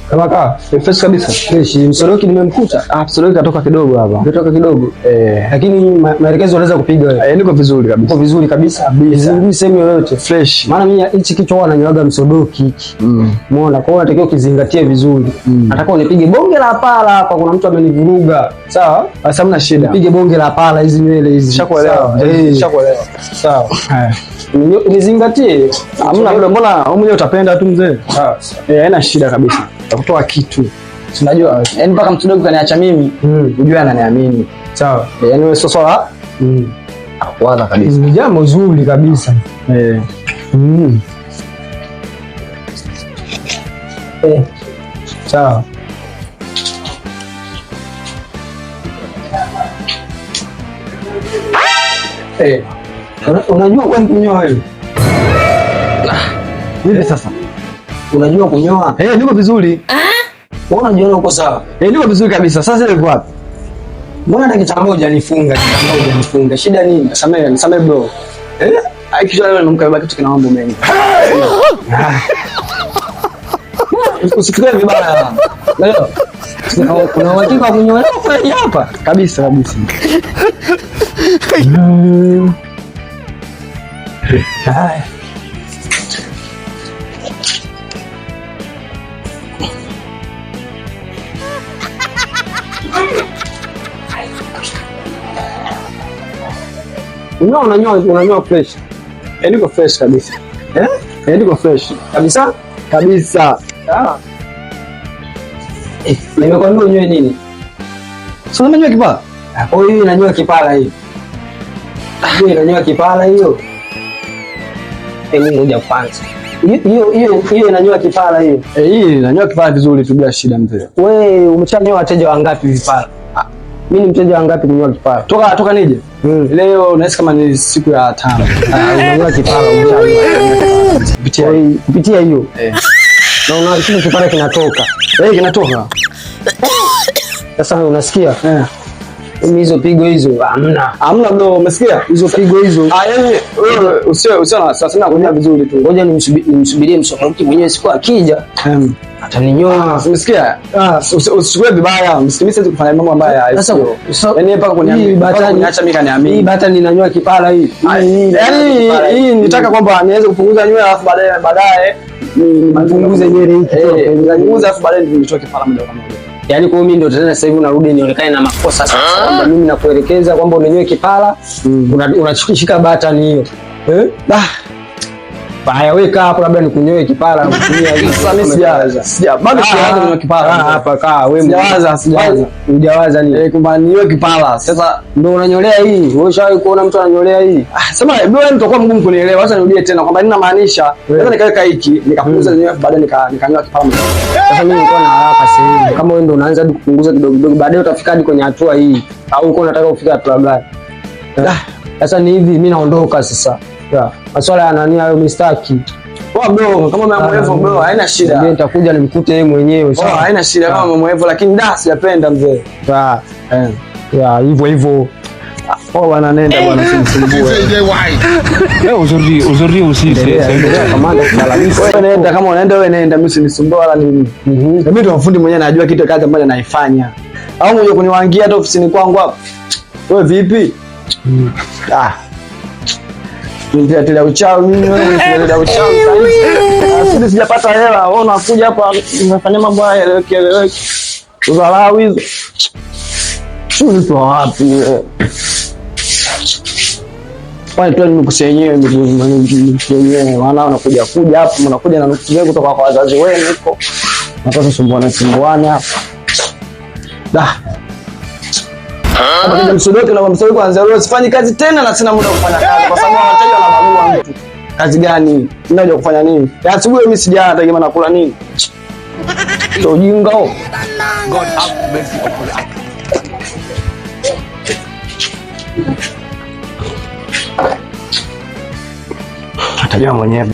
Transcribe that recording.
Kama kaa fresh kabisa. Fresh. Msoroki nimemkuta. Msoroki katoka kidogo hapa. Katoka kidogo. Lakini maelekezo unaweza kupiga. Niko vizuri kabisa. Niko vizuri kabisa. Vizuri sehemu yoyote fresh. Maana mimi hichi kichwa huwa nanyoaga msodoki hiki. Umeona? Kwa hiyo natakiwa ukizingatie vizuri. Nataka unipige bonge la pala hapa, kuna mtu amenivuruga. Sawa? Basi hamna shida. Nipige bonge la pala hizi nywele hizi. Nishakuelewa. Nishakuelewa. Sawa. Nizingatie. Hamna muda, mbona wewe mwenyewe utapenda tu mzee? Haina shida kabisa. Takutoa kitu. Unajua, yani mpaka msodoki kaniacha mimi, unajua ananiamini. Sawa. Yani wewe sio swala wala kabisa. Ni jambo zuri kabisa. Sawa. Unajua kwa nini kunyoa wewe? Vipi sasa? Unajua kunyoa? Niko vizuri. Wewe unajiona uko sawa? Niko vizuri kabisa. Sasa ile wapi? Mbona dakika moja nifunga, Shida nini? Samehe bro. Kisha leo nimkabaki kitu kina mambo mengi. Usifikirie vibaya. Leo. Kuna uhakika wa kunyoa kweli hapa? Kabisa. Hai. Unanyoa fresh. Niko fresh kabisa. Niko fresh. Kabisa. Nimekwambia unyoe nini? Sio unanyoa kipala? Kwa hiyo inanyoa kipala hiyo. Hiyo inanyoa kipala hiyo. Ngoja kwanza. Hiyo inanyoa kipala hiyo. Hii inanyoa kipala vizuri tu bila shida mzee. Wewe umechanyoa wateja wangapi vipala? Mimi ni mteja wangapi kunyoa kipala? Toka nije. Leo nahisi kama ni siku ya 5. Unanyoa kipala kupitia hiyo. Na unahakikisha kipala kinatoka. Kinatoka. Sasa unasikia? Hizo pigo hizo hamna bro, umesikia? Hizo pigo hizo. Yani wewe usio sasa nakuja vizuri tu. Ngoja nimsubirie msodoki mwenyewe, siku akija ataninyoa. Umesikia? Usichukue vibaya. Msikimize tu kufanya mambo ambayo sasa. Yani mpaka kuniacha mimi kaniamini. Hii bata ninanyoa kipala hii. Yani hii nitaka kwamba niweze kupunguza nywele alafu baadaye nipunguze nywele hii kidogo. Nipunguze alafu baadaye nitoke kipala moja kwa moja. Yaani kwa mimi ndio tena sasa hivi unarudi nionekane na makosa sasa, kwamba mimi nakuelekeza kwamba unanyoe kipala, unashika button hiyo. Baya weka hapo, labda nikunyoe kipala kutumia hiyo. Sasa mimi bado sijaanza kunyoa kipala. Hapa kaa wewe. Sijaanza. Hujawaza nini? Kwamba ninyoe kipala. Sasa ndio unanyolea hii. Wewe ushawahi kuona mtu ananyolea hii? Sema wewe mtakuwa mgumu kunielewa. Acha nirudie tena kwamba nina maanisha. Naweza nikaweka hiki, nikapunguza nyoe baadaye nikanyoa kipala. Sasa mimi nilikuwa na haraka sasa. Kama wewe ndio unaanza hadi kupunguza kidogo kidogo, baadaye utafika hadi kwenye hatua hii. Au uko unataka kufika hatua gani? Sasa ni hivi, mimi naondoka sasa. Maswala ya nani hayo mistaki. Bro, kama umeamua bro, haina shida. Mimi nitakuja nimkute yeye mwenyewe. Haina shida kama umeamua, lakini sijapenda mzee. Hivyo. Bwana nenda bwana, usinisumbue. Aujourd'hui aussi c'est kamanda kulalamika. Wewe nenda, kama unaenda wewe nenda, mimi usinisumbue wala nini. Mimi ndo mfundi mwenyewe, najua kitu kazi ambayo naifanya. Au mmoja kuniwaangia hata ofisini kwangu hapo. Wewe vipi? Ndio uchawi mimi, wewe unafanya uchawi sasa. Sisi sijapata hela, wewe unakuja hapa unafanya mambo haya eleweki. Udharau hizo. Sio wapi? Wale tu nimekusenyewe wana unakuja hapo, unakuja na nusu zako kutoka kwa wazazi wenu huko. Nataka sumbuana hapa. Kama kija msodoki na msodoki kwanza leo sifanyi kazi tena na sina muda kufanya kazi kwa sababu wateja wanabagua mtu. Kazi gani? Ninaje kufanya nini? Asubuhi mimi sijana tegemea nakula nini? Ndio ujinga huo. God have mercy upon us. Atajua mwenyewe.